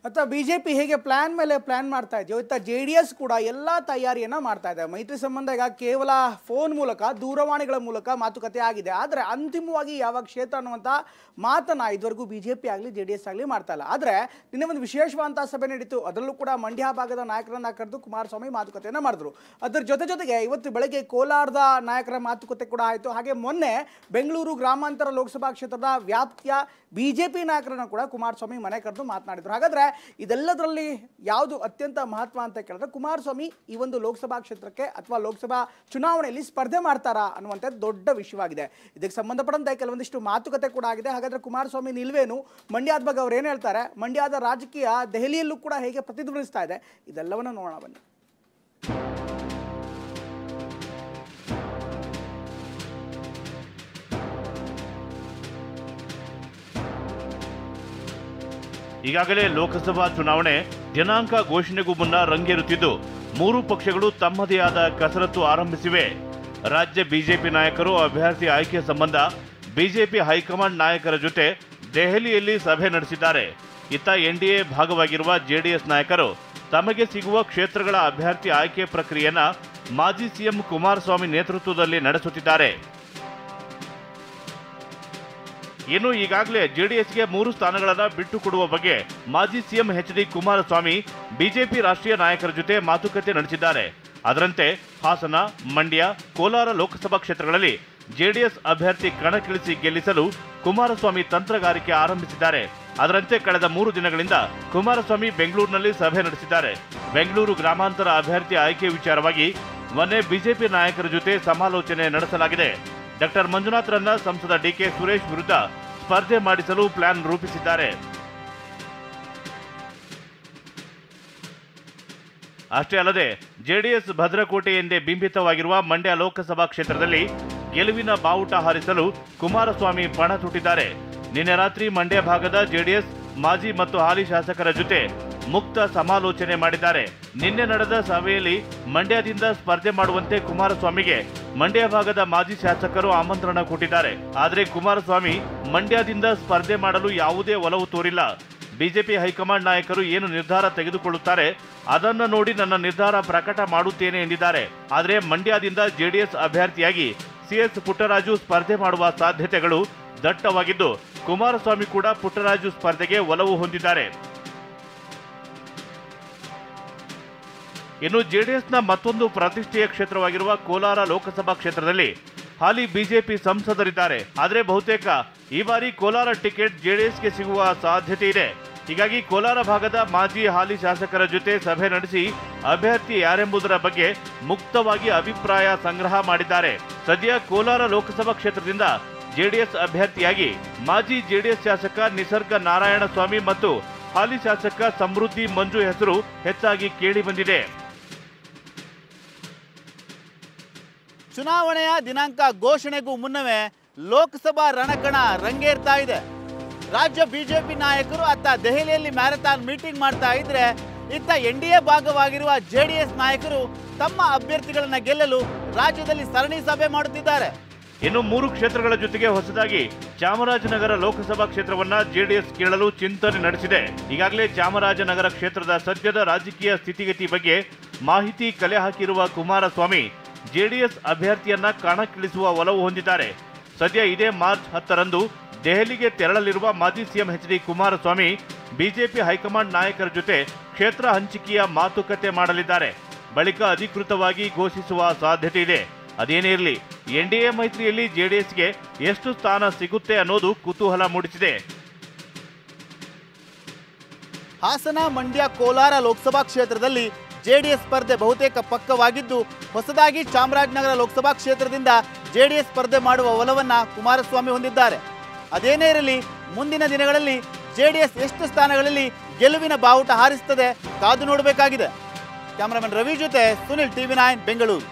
ಅಥವಾ ಬಿಜೆಪಿ ಹೇಗೆ ಪ್ಲಾನ್ ಮೇಲೆ ಪ್ಲಾನ್ ಮಾಡ್ತಾ ಇದೆಯೋ ಇತ್ತ JDS ಕೂಡ ಎಲ್ಲ ತಯಾರಿಯನ್ನ ಮಾಡ್ತಾ ಇದೆ. ಮೈತ್ರಿ ಸಂಬಂಧ ಈಗ ಕೇವಲ ಫೋನ್ ಮೂಲಕ ದೂರವಾಣಿಗಳ ಮೂಲಕ ಮಾತುಕತೆ ಆಗಿದೆ. ಆದರೆ ಅಂತಿಮವಾಗಿ ಯಾವ ಕ್ಷೇತ್ರ ಅನ್ನುವಂಥ ಮಾತನ್ನ ಇದುವರೆಗೂ ಬಿಜೆಪಿ ಆಗಲಿ JDS ಆಗಲಿ ಮಾಡ್ತಾ ಇಲ್ಲ. ಆದರೆ ನಿನ್ನೆ ಒಂದು ವಿಶೇಷವಾದಂಥ ಸಭೆ ನಡೀತು. ಅದರಲ್ಲೂ ಕೂಡ ಮಂಡ್ಯ ಭಾಗದ ನಾಯಕರನ್ನ ಕರೆದು ಕುಮಾರಸ್ವಾಮಿ ಮಾತುಕತೆಯನ್ನು ಮಾಡಿದ್ರು. ಅದರ ಜೊತೆಗೆ ಇವತ್ತು ಬೆಳಗ್ಗೆ ಕೋಲಾರದ ನಾಯಕರ ಮಾತುಕತೆ ಕೂಡ ಆಯಿತು. ಹಾಗೆ ಮೊನ್ನೆ ಬೆಂಗಳೂರು ಗ್ರಾಮಾಂತರ ಲೋಕಸಭಾ ಕ್ಷೇತ್ರದ ವ್ಯಾಪ್ತಿಯ ಬಿಜೆಪಿ ನಾಯಕರನ್ನು ಕೂಡ ಕುಮಾರಸ್ವಾಮಿ ಮನೆ ಕರೆದು ಮಾತನಾಡಿದ್ರು. ಹಾಗಾದ್ರೆ ಇದೆಲ್ಲದರಲ್ಲಿ ಯಾವುದು ಅತ್ಯಂತ ಮಹತ್ವ ಅಂತ ಕೇಳಿದ್ರೆ ಕುಮಾರಸ್ವಾಮಿ ಈ ಒಂದು ಲೋಕಸಭಾ ಕ್ಷೇತ್ರಕ್ಕೆ ಅಥವಾ ಲೋಕಸಭಾ ಚುನಾವಣೆಯಲ್ಲಿ ಸ್ಪರ್ಧೆ ಮಾಡ್ತಾರಾ ಅನ್ನುವಂಥದ್ದು ದೊಡ್ಡ ವಿಷಯವಾಗಿದೆ. ಇದಕ್ಕೆ ಸಂಬಂಧಪಟ್ಟಂತೆ ಕೆಲವೊಂದಿಷ್ಟು ಮಾತುಕತೆ ಕೂಡ ಆಗಿದೆ. ಹಾಗಾದ್ರೆ ಕುಮಾರಸ್ವಾಮಿ ನಿಲ್ವೇನು, ಮಂಡ್ಯದ ಬಗ್ಗೆ ಅವ್ರು ಏನು ಹೇಳ್ತಾರೆ, ಮಂಡ್ಯದ ರಾಜಕೀಯ ದೆಹಲಿಯಲ್ಲೂ ಕೂಡ ಹೇಗೆ ಪ್ರತಿಧ್ವನಿಸ್ತಾ ಇದೆ, ಇದೆಲ್ಲವನ್ನು ನೋಡೋಣ ಬನ್ನಿ. ಈಗಾಗಲೇ ಲೋಕಸಭಾ ಚುನಾವಣೆ ದಿನಾಂಕ ಘೋಷಣೆಗೂ ಮುನ್ನ ರಂಗೇರುತ್ತಿದ್ದು ಮೂರು ಪಕ್ಷಗಳು ತಮ್ಮದೇ ಆದ ಕಸರತ್ತು ಆರಂಭಿಸಿವೆ. ರಾಜ್ಯ ಬಿಜೆಪಿ ನಾಯಕರು ಅಭ್ಯರ್ಥಿ ಆಯ್ಕೆ ಸಂಬಂಧ ಬಿಜೆಪಿ ಹೈಕಮಾಂಡ್ ನಾಯಕರ ಜೊತೆ ದೆಹಲಿಯಲ್ಲಿ ಸಭೆ ನಡೆಸಿದ್ದಾರೆ. ಇತ್ತ NDA ಭಾಗವಾಗಿರುವ JDS ನಾಯಕರು ತಮಗೆ ಸಿಗುವ ಕ್ಷೇತ್ರಗಳ ಅಭ್ಯರ್ಥಿ ಆಯ್ಕೆ ಪ್ರಕ್ರಿಯೆಯನ್ನ ಮಾಜಿ ಸಿಎಂ ಕುಮಾರಸ್ವಾಮಿ ನೇತೃತ್ವದಲ್ಲಿ ನಡೆಸುತ್ತಿದ್ದಾರೆ. ಇನ್ನು ಈಗಾಗಲೇ JDSಗೆ 3 ಸ್ಥಾನಗಳನ್ನು ಬಿಟ್ಟು ಕೊಡುವ ಬಗ್ಗೆ ಮಾಜಿ ಸಿಎಂ HD ಕುಮಾರಸ್ವಾಮಿ ಬಿಜೆಪಿ ರಾಷ್ಟ್ರೀಯ ನಾಯಕರ ಜೊತೆ ಮಾತುಕತೆ ನಡೆಸಿದ್ದಾರೆ. ಅದರಂತೆ ಹಾಸನ, ಮಂಡ್ಯ, ಕೋಲಾರ ಲೋಕಸಭಾ ಕ್ಷೇತ್ರಗಳಲ್ಲಿ JDS ಅಭ್ಯರ್ಥಿ ಕಣಕ್ಕಿಳಿಸಿ ಗೆಲ್ಲಿಸಲು ಕುಮಾರಸ್ವಾಮಿ ತಂತ್ರಗಾರಿಕೆ ಆರಂಭಿಸಿದ್ದಾರೆ. ಅದರಂತೆ ಕಳೆದ 3 ದಿನಗಳಿಂದ ಕುಮಾರಸ್ವಾಮಿ ಬೆಂಗಳೂರಿನಲ್ಲಿ ಸಭೆ ನಡೆಸಿದ್ದಾರೆ. ಬೆಂಗಳೂರು ಗ್ರಾಮಾಂತರ ಅಭ್ಯರ್ಥಿ ಆಯ್ಕೆ ವಿಚಾರವಾಗಿ ಮೊನ್ನೆ ಬಿಜೆಪಿ ನಾಯಕರ ಜೊತೆ ಸಮಾಲೋಚನೆ ನಡೆಸಲಾಗಿದೆ. ಡಾಕ್ಟರ್ ಮಂಜುನಾಥ್ರನ್ನ ಸಂಸದ DK ಸುರೇಶ್ ವಿರುದ್ಧ ಸ್ಪರ್ಧೆ ಮಾಡಿಸಲು ಪ್ಲಾನ್ ರೂಪಿಸಿದ್ದಾರೆ. ಅಷ್ಟೇ ಅಲ್ಲದೆ JDS ಭದ್ರಕೋಟೆ ಎಂದೇ ಬಿಂಬಿತವಾಗಿರುವ ಮಂಡ್ಯ ಲೋಕಸಭಾ ಕ್ಷೇತ್ರದಲ್ಲಿ ಗೆಲುವಿನ ಬಾವುಟ ಹಾರಿಸಲು ಕುಮಾರಸ್ವಾಮಿ ಪಣ ತೊಟ್ಟಿದ್ದಾರೆ. ನಿನ್ನೆ ರಾತ್ರಿ ಮಂಡ್ಯ ಭಾಗದ JDS ಮಾಜಿ ಮತ್ತು ಹಾಲಿ ಶಾಸಕರ ಜೊತೆ ಮುಕ್ತ ಸಮಾಲೋಚನೆ ಮಾಡಿದ್ದಾರೆ. ನಿನ್ನೆ ನಡೆದ ಸಭೆಯಲ್ಲಿ ಮಂಡ್ಯದಿಂದ ಸ್ಪರ್ಧೆ ಮಾಡುವಂತೆ ಕುಮಾರಸ್ವಾಮಿಗೆ ಮಂಡ್ಯ ಭಾಗದ ಮಾಜಿ ಶಾಸಕರು ಆಮಂತ್ರಣ ಕೊಟ್ಟಿದ್ದಾರೆ. ಆದರೆ ಕುಮಾರಸ್ವಾಮಿ ಮಂಡ್ಯದಿಂದ ಸ್ಪರ್ಧೆ ಮಾಡಲು ಯಾವುದೇ ಒಲವು ತೋರಿಲ್ಲ. ಬಿಜೆಪಿ ಹೈಕಮಾಂಡ್ ನಾಯಕರು ಏನು ನಿರ್ಧಾರ ತೆಗೆದುಕೊಳ್ಳುತ್ತಾರೆ ಅದನ್ನು ನೋಡಿ ನನ್ನ ನಿರ್ಧಾರ ಪ್ರಕಟ ಮಾಡುತ್ತೇನೆ ಎಂದಿದ್ದಾರೆ. ಆದರೆ ಮಂಡ್ಯದಿಂದ JDS ಅಭ್ಯರ್ಥಿಯಾಗಿ CS ಪುಟ್ಟರಾಜು ಸ್ಪರ್ಧೆ ಮಾಡುವ ಸಾಧ್ಯತೆಗಳು ದಟ್ಟವಾಗಿದ್ದು ಕುಮಾರಸ್ವಾಮಿ ಕೂಡ ಪುಟ್ಟರಾಜು ಸ್ಪರ್ಧೆಗೆ ಒಲವು ಹೊಂದಿದ್ದಾರೆ. ಇನ್ನು JDSನ ಮತ್ತೊಂದು ಪ್ರತಿಷ್ಠೆಯ ಕ್ಷೇತ್ರವಾಗಿರುವ ಕೋಲಾರ ಲೋಕಸಭಾ ಕ್ಷೇತ್ರದಲ್ಲಿ ಹಾಲಿ ಬಿಜೆಪಿ ಸಂಸದರಿದ್ದಾರೆ. ಆದರೆ ಬಹುತೇಕ ಈ ಬಾರಿ ಕೋಲಾರ ಟಿಕೆಟ್ JDSಗೆ ಸಿಗುವ ಸಾಧ್ಯತೆ ಇದೆ. ಹೀಗಾಗಿ ಕೋಲಾರ ಭಾಗದ ಮಾಜಿ ಹಾಲಿ ಶಾಸಕರ ಜೊತೆ ಸಭೆ ನಡೆಸಿ ಅಭ್ಯರ್ಥಿ ಯಾರೆಂಬುದರ ಬಗ್ಗೆ ಮುಕ್ತವಾಗಿ ಅಭಿಪ್ರಾಯ ಸಂಗ್ರಹ ಮಾಡಿದ್ದಾರೆ. ಸದ್ಯ ಕೋಲಾರ ಲೋಕಸಭಾ ಕ್ಷೇತ್ರದಿಂದ JDS ಅಭ್ಯರ್ಥಿಯಾಗಿ ಮಾಜಿ JDS ಶಾಸಕ ನಿಸರ್ಗ ನಾರಾಯಣಸ್ವಾಮಿ ಮತ್ತು ಹಾಲಿ ಶಾಸಕ ಸಮೃದ್ಧಿ ಮಂಜು ಹೆಸರು ಹೆಚ್ಚಾಗಿ ಕೇಳಿಬಂದಿದೆ. ಚುನಾವಣೆಯ ದಿನಾಂಕ ಘೋಷಣೆಗೂ ಮುನ್ನವೇ ಲೋಕಸಭಾ ರಣಕಣ ರಂಗೇರ್ತಾ ಇದೆ. ರಾಜ್ಯ ಬಿಜೆಪಿ ನಾಯಕರು ಅತ್ತ ದೆಹಲಿಯಲ್ಲಿ ಮ್ಯಾರಥಾನ್ ಮೀಟಿಂಗ್ ಮಾಡ್ತಾ ಇದ್ರೆ, ಇತ್ತ NDA ಭಾಗವಾಗಿರುವ JDS ನಾಯಕರು ತಮ್ಮ ಅಭ್ಯರ್ಥಿಗಳನ್ನ ಗೆಲ್ಲಲು ರಾಜ್ಯದಲ್ಲಿ ಸರಣಿ ಸಭೆ ಮಾಡುತ್ತಿದ್ದಾರೆ. ಇನ್ನು 3 ಕ್ಷೇತ್ರಗಳ ಜೊತೆಗೆ ಹೊಸದಾಗಿ ಚಾಮರಾಜನಗರ ಲೋಕಸಭಾ ಕ್ಷೇತ್ರವನ್ನ JDS ಕೇಳಲು ಚಿಂತನೆ ನಡೆಸಿದೆ. ಈಗಾಗಲೇ ಚಾಮರಾಜನಗರ ಕ್ಷೇತ್ರದ ಸದ್ಯದ ರಾಜಕೀಯ ಸ್ಥಿತಿಗತಿ ಬಗ್ಗೆ ಮಾಹಿತಿ ಕಲೆ ಹಾಕಿರುವ ಕುಮಾರಸ್ವಾಮಿ JDS ಅಭ್ಯರ್ಥಿಯನ್ನ ಕಣಕ್ಕಿಳಿಸುವ ಒಲವು ಹೊಂದಿದ್ದಾರೆ. ಸದ್ಯ ಇದೇ ಮಾರ್ಚ್ 10ರಂದು ದೆಹಲಿಗೆ ತೆರಳಲಿರುವ ಮಾಜಿ CM HD Kumaraswamy BJP high command ನಾಯಕರ ಜೊತೆ ಕ್ಷೇತ್ರ ಹಂಚಿಕೆಯ ಮಾತುಕತೆ ಮಾಡಲಿದ್ದಾರೆ. ಬಳಿಕ ಅಧಿಕೃತವಾಗಿ ಘೋಷಿಸುವ ಸಾಧ್ಯತೆ ಇದೆ. ಅದೇನೇ ಇರಲಿ, NDA ಮೈತ್ರಿಯಲ್ಲಿ JDSಗೆ ಎಷ್ಟು ಸ್ಥಾನ ಸಿಗುತ್ತೆ ಅನ್ನೋದು ಕುತೂಹಲ ಮೂಡಿಸಿದೆ. ಹಾಸನ, ಮಂಡ್ಯ, ಕೋಲಾರ ಲೋಕಸಭಾ ಕ್ಷೇತ್ರದಲ್ಲಿ JDS ಸ್ಪರ್ಧೆ ಬಹುತೇಕ ಪಕ್ಕವಾಗಿದ್ದು, ಹೊಸದಾಗಿ ಚಾಮರಾಜನಗರ ಲೋಕಸಭಾ ಕ್ಷೇತ್ರದಿಂದ JDS ಸ್ಪರ್ಧೆ ಮಾಡುವ ಒಲವನ್ನ ಕುಮಾರಸ್ವಾಮಿ ಹೊಂದಿದ್ದಾರೆ. ಅದೇನೇ ಇರಲಿ, ಮುಂದಿನ ದಿನಗಳಲ್ಲಿ JDS ಎಷ್ಟು ಸ್ಥಾನಗಳಲ್ಲಿ ಗೆಲುವಿನ ಬಾವುಟ ಹಾರಿಸುತ್ತದೆ ಕಾದು ನೋಡಬೇಕಾಗಿದೆ. ಕ್ಯಾಮರಾಮನ್ ರವಿ ಜೊತೆ ಸುನಿಲ್, TV9 ಬೆಂಗಳೂರು.